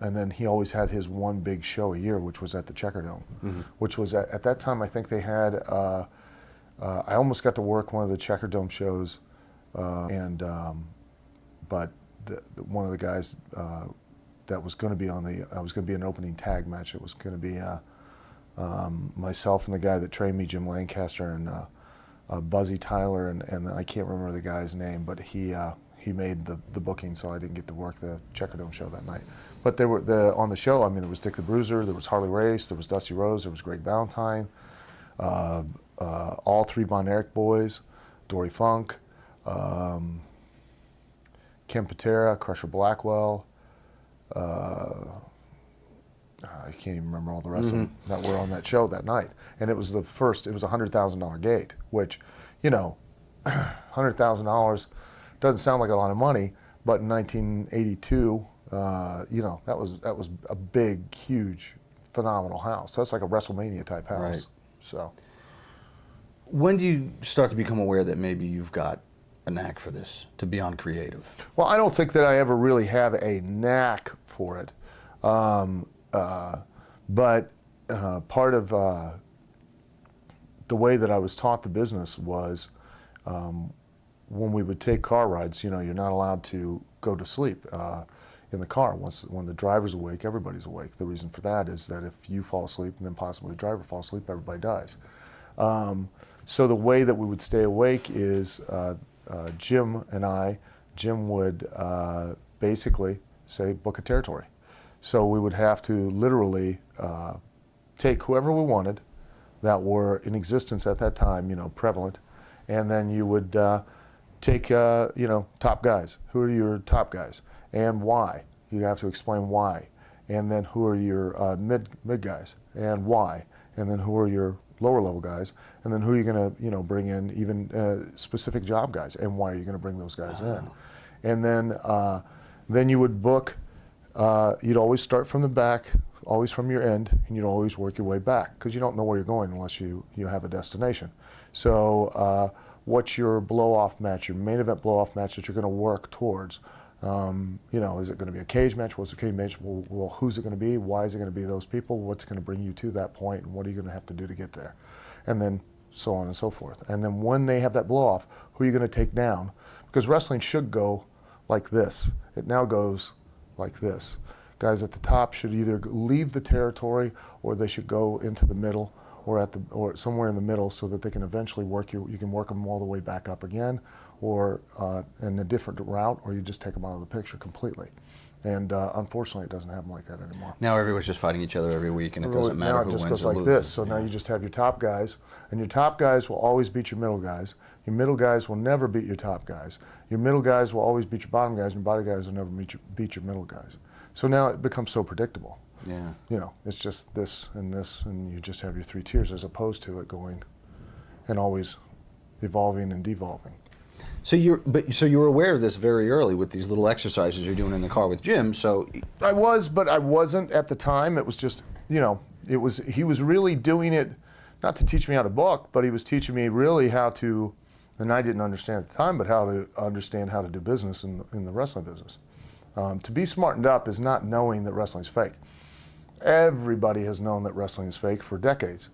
and then he always had his one big show a year, which was at the Checker Dome, which was at that time, I think they had, I almost got to work one of the Checker Dome shows, but one of the guys that was going to be I was going to be an opening tag match. It was going to be myself and the guy that trained me, Jim Lancaster, and Buzzy Tyler, and I can't remember the guy's name, but he made the booking, so I didn't get to work the Checker Dome show that night. But there were on the show. I mean, there was Dick the Bruiser, there was Harley Race, there was Dusty Rhodes, there was Greg Valentine, all three Von Erich boys, Dory Funk, Ken Patera, Crusher Blackwell. I can't even remember all the rest of them that were on that show that night. And it was it was a $100,000 gate, which, $100,000 doesn't sound like a lot of money, but in 1982, that was a big, huge, phenomenal house. That's like a WrestleMania type house. Right. So, when do you start to become aware that maybe you've got a knack for this, to be on creative? well, I don't think that I ever really have a knack for it, but part of the way that I was taught the business was when we would take car rides. You're not allowed to go to sleep in the car. When the driver's awake, everybody's awake. The reason for that is that if you fall asleep and then possibly the driver falls asleep, everybody dies. So the way that we would stay awake is Jim would basically say, book a territory. So we would have to literally take whoever we wanted that were in existence at that time, prevalent, and then you would take, top guys. Who are your top guys and why? You have to explain why. And then who are your mid guys and why? And then who are your lower level guys? And then who are you going to, bring in, even specific job guys, and why are you going to bring those guys in? And then you would book. You'd always start from the back, always from your end, and you'd always work your way back, because you don't know where you're going unless you have a destination. So what's your blow-off match, your main event blow-off match that you're going to work towards? Is it going to be a cage match? What's a cage match? Well, who's it going to be? Why is it going to be those people? What's going to bring you to that point, and what are you going to have to do to get there? And then so on and so forth. And then when they have that blow-off, who are you going to take down? Because wrestling should go like this. It now goes like this. Guys at the top should either leave the territory, or they should go into the middle, or somewhere in the middle, so that they can eventually you can work them all the way back up again, or in a different route, or you just take them out of the picture completely. And unfortunately, it doesn't happen like that anymore. Now everyone's just fighting each other every week, and it doesn't matter who wins or loses. Now it just goes like this. So now you just have your top guys, and your top guys will always beat your middle guys. Your middle guys will never beat your top guys. Your middle guys will always beat your bottom guys, and your bottom guys will never beat your middle guys. So now it becomes so predictable. Yeah. It's just this, and you just have your three tiers, as opposed to it going and always evolving and devolving. So you were aware of this very early with these little exercises you're doing in the car with Jim. So I was, but I wasn't at the time. It was just, he was really doing it, not to teach me how to book, but he was teaching me really how to, and I didn't understand at the time, but how to understand how to do business in the wrestling business. To be smartened up is not knowing that wrestling's fake. Everybody has known that wrestling is fake for decades.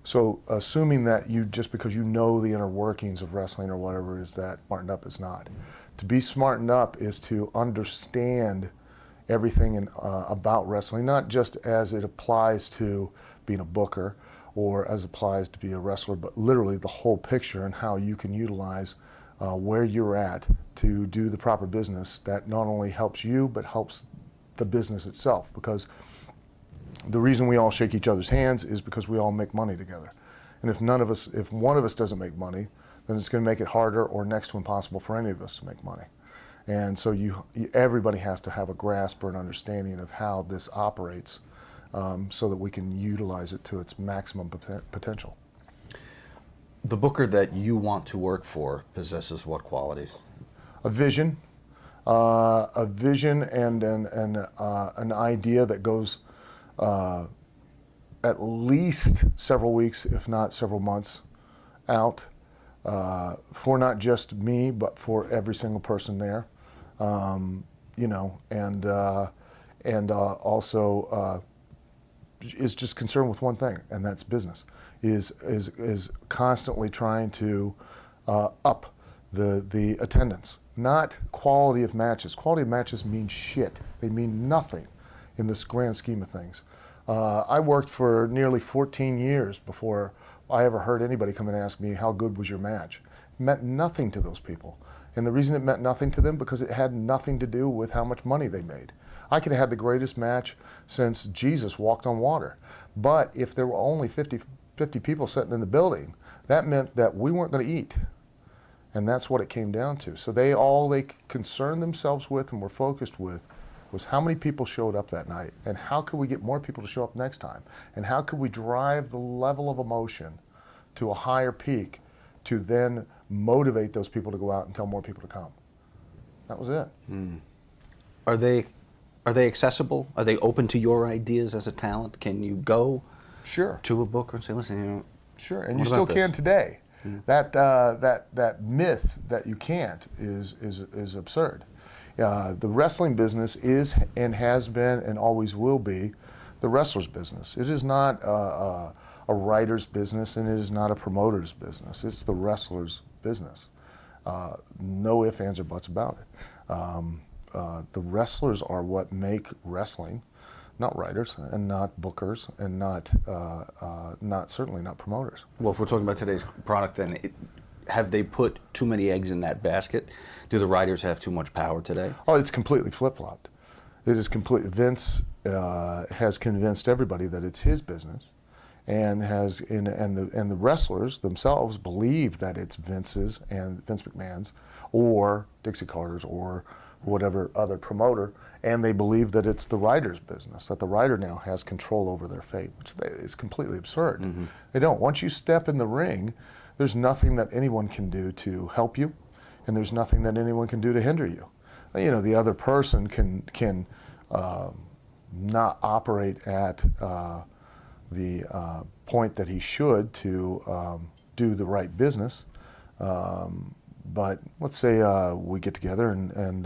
So assuming that just because you know the inner workings of wrestling or whatever is that smartened up is not. To be smartened up is to understand everything about wrestling, not just as it applies to being a booker or as it applies to be a wrestler, but literally the whole picture and how you can utilize where you're at to do the proper business that not only helps you, but helps the business itself. Because the reason we all shake each other's hands is because we all make money together. And if one of us doesn't make money, then it's going to make it harder or next to impossible for any of us to make money. And so everybody has to have a grasp or an understanding of how this operates, so that we can utilize it to its maximum potential. The booker that you want to work for possesses what qualities? A vision and an idea that goes at least several weeks, if not several months out, for not just me, but for every single person there. and also is just concerned with one thing, and that's business. Is constantly trying to up the attendance, not quality of matches. Quality of matches mean shit. They mean nothing in this grand scheme of things. I worked for nearly 14 years before I ever heard anybody come and ask me how good was your match. It meant nothing to those people. And the reason it meant nothing to them, because it had nothing to do with how much money they made. I could have had the greatest match since Jesus walked on water. But if there were only 50 people sitting in the building, that meant that we weren't going to eat. And that's what it came down to. So they concerned themselves with and were focused with was how many people showed up that night, and how could we get more people to show up next time, and how could we drive the level of emotion to a higher peak to then motivate those people to go out and tell more people to come. That was it. Are they accessible? Are they open to your ideas as a talent? Can you go Sure. to a booker and say, listen, Sure, and what you still about can this? today. That myth that you can't is absurd. The wrestling business is and has been and always will be the wrestler's business. It is not a writer's business, and it is not a promoter's business. It's the wrestler's business. No ifs, ands, or buts about it. The wrestlers are what make wrestling, not writers and not bookers and not certainly not promoters. Well, if we're talking about today's product, then have they put too many eggs in that basket? Do the writers have too much power today? Oh, it's completely flip-flopped. It is complete. Vince has convinced everybody that it's his business, and the wrestlers themselves believe that it's Vince's and Vince McMahon's or Dixie Carter's or whatever other promoter, and they believe that it's the writer's business, that the writer now has control over their fate, which is completely absurd. Mm-hmm. They don't. Once you step in the ring, there's nothing that anyone can do to help you, and there's nothing that anyone can do to hinder you. You know, the other person can not operate at the point that he should to do the right business. But let's say we get together and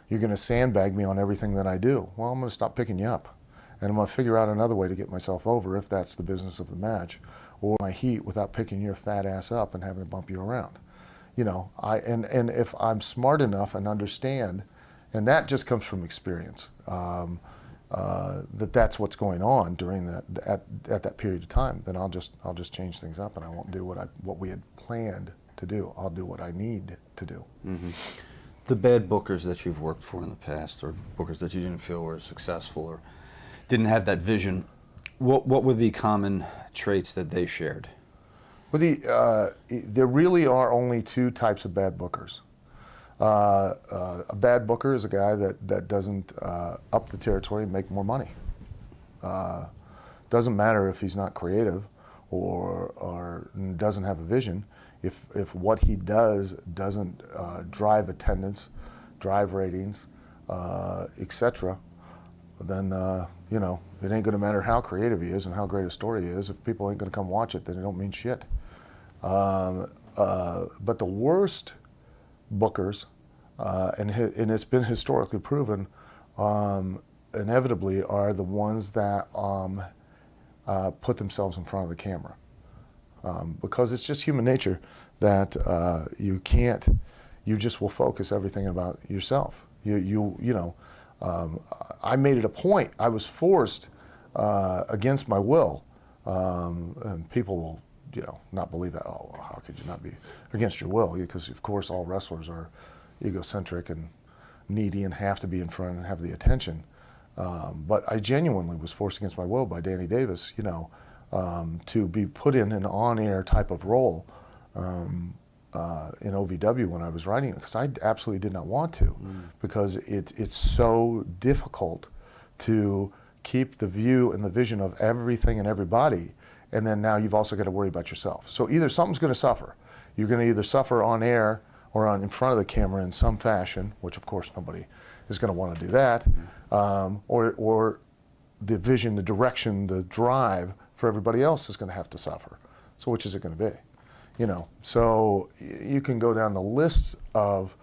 you're going to sandbag me on everything that I do. Well, I'm going to stop picking you up, and I'm going to figure out another way to get myself over if that's the business of the match, or my heat without picking your fat ass up and having to bump you around. You know, and if I'm smart enough and understand, and that just comes from experience, that's what's going on during that at that period of time, then I'll just change things up, and I won't do what we had planned to do. I'll do what I need to do. Mm-hmm. The bad bookers that you've worked for in the past, or bookers that you didn't feel were successful or didn't have that vision, what were the common traits that they shared? Well, there really are only two types of bad bookers. A bad booker is a guy that doesn't up the territory and make more money. Doesn't matter if he's not creative or doesn't have a vision. If what he does doesn't drive attendance, drive ratings, etc., then you know, it ain't going to matter how creative he is and how great a story is. If people ain't going to come watch it, then it don't mean shit. But the worst bookers, and it's been historically proven, inevitably are the ones that put themselves in front of the camera. Because it's just human nature that you just will focus everything about yourself. You know, I made it a point. I was forced against my will, and people will, you know, not believe that. Oh, how could you not be against your will? Because of course all wrestlers are egocentric and needy and have to be in front and have the attention. But I genuinely was forced against my will by Danny Davis, you know, to be put in an on-air type of role in OVW when I was writing it, because I absolutely did not want to, because it's so difficult to keep the view and the vision of everything and everybody, and then now you've also got to worry about yourself. So either something's going to suffer. You're going to either suffer on air or in front of the camera in some fashion, which of course nobody is going to want to do that, or the vision, the direction, the drive for everybody else is going to have to suffer. So which is it going to be? You know, so you can go down the list of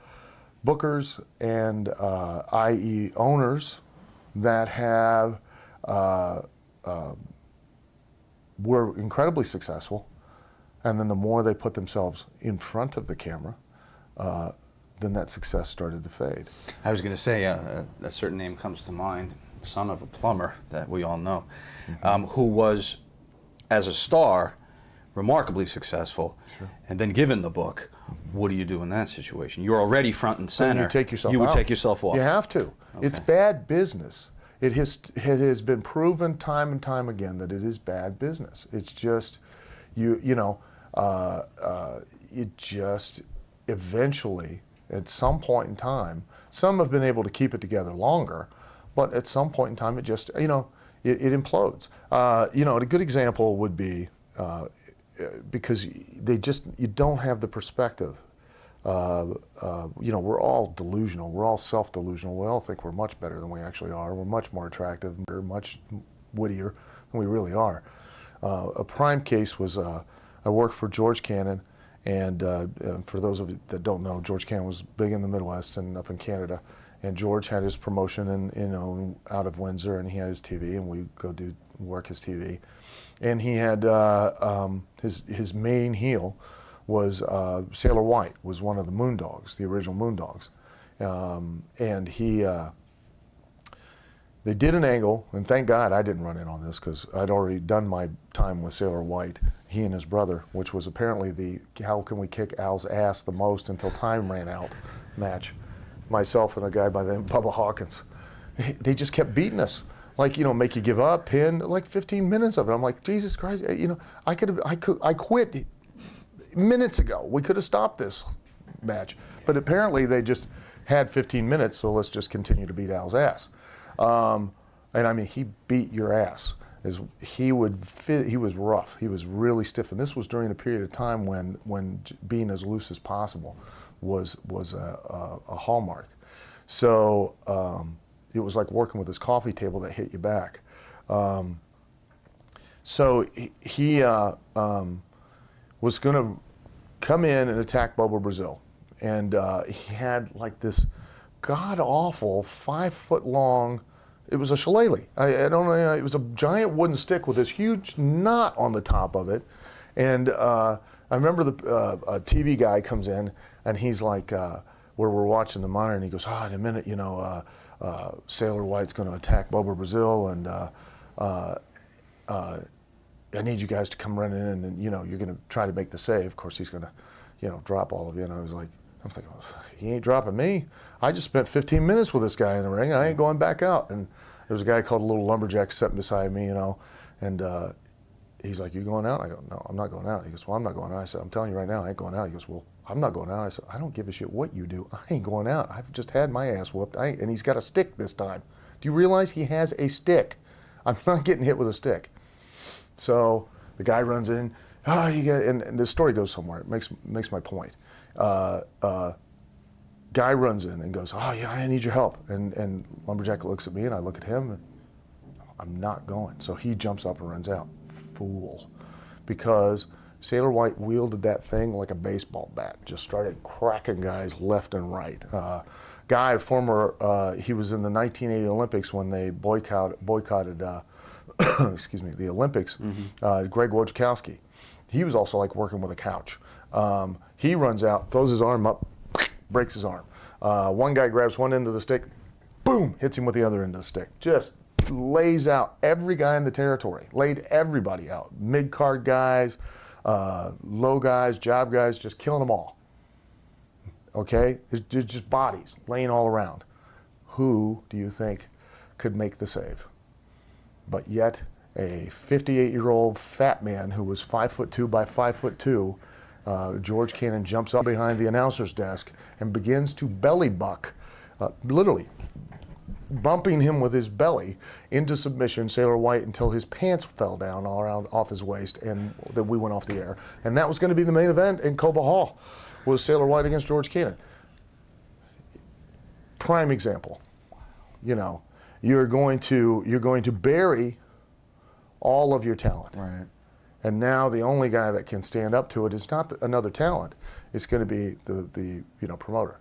bookers and i.e. owners that have were incredibly successful, and then the more they put themselves in front of the camera, then that success started to fade. I was going to say a certain name comes to mind, son of a plumber that we all know, who was, as a star, remarkably successful, Sure. and then given the book, what do you do in that situation? You're already front and center. You take yourself You would out. take yourself off. You have to. It's Okay. bad business. It has been proven time and time again that it is bad business. It's just, it just eventually, at some point in time, some have been able to keep it together longer, but at some point in time, it just, it implodes. A good example would be, because you don't have the perspective. We're all delusional. We're all self-delusional. We all think we're much better than we actually are. We're much more attractive. We're much wittier than we really are. A prime case was I worked for George Cannon, and for those of you that don't know, George Cannon was big in the Midwest and up in Canada. And George had his promotion out of Windsor, and he had his TV, and we go work his TV. And he had his main heel was Sailor White, was one of the Moondogs, the original Moondogs. And they did an angle, and thank God I didn't run in on this because I'd already done my time with Sailor White, he and his brother, which was apparently the how can we kick Al's ass the most until time ran out match. Myself and a guy by the name of Bubba Hawkins. They just kept beating us. Like, make you give up, pin, like 15 minutes of it. I'm like, Jesus Christ, I quit minutes ago. We could have stopped this match. But apparently they just had 15 minutes, so let's just continue to beat Al's ass. And I mean, he beat your ass. He was rough. He was really stiff. And this was during a period of time when being as loose as possible was a hallmark. So it was like working with this coffee table that hit you back. So he was going to come in and attack Bobo Brazil. And he had like this god-awful 5-foot-long, it was a shillelagh. I don't know, it was a giant wooden stick with this huge knot on the top of it. And I remember a TV guy comes in, and he's like, where we're watching the monitor, and he goes, in a minute, Sailor White's going to attack Bobo Brazil, and I need you guys to come running in, and you're going to try to make the save. Of course, he's going to, drop all of you. And I'm thinking, well, he ain't dropping me. I just spent 15 minutes with this guy in the ring. I ain't going back out. And there was a guy called Little Lumberjack sitting beside me, and he's like, you going out? I go, no, I'm not going out. He goes, well, I'm not going out. I said, I'm telling you right now, I ain't going out. He goes, well, I'm not going out. I said, I don't give a shit what you do. I ain't going out. I've just had my ass whooped. And he's got a stick this time. Do you realize he has a stick? I'm not getting hit with a stick. So the guy runs in. And the story goes somewhere. It makes my point. Guy runs in and goes, yeah, I need your help. And Lumberjack looks at me, and I look at him, and I'm not going. So he jumps up and runs out. Fool. Because Sailor White wielded that thing like a baseball bat, just started cracking guys left and right. Guy, he was in the 1980 Olympics when they boycotted the Olympics, Greg Wojciechowski. He was also like working with a couch. He runs out, throws his arm up, breaks his arm. One guy grabs one end of the stick, boom, hits him with the other end of the stick. Just lays out every guy in the territory, laid everybody out. Mid-card guys, low guys, job guys, just killing them all. Okay? It's just bodies laying all around. Who do you think could make the save? But yet, a 58-year-old fat man who was 5'2" by 5'2", George Cannon jumps up behind the announcer's desk and begins to belly buck, literally bumping him with his belly into submission, Sailor White, until his pants fell down all around off his waist, and then we went off the air. And that was going to be the main event in Cobo Hall, was Sailor White against George Cannon. Prime example. You're going to bury all of your talent. Right. And now the only guy that can stand up to it is not another talent. It's going to be the promoter.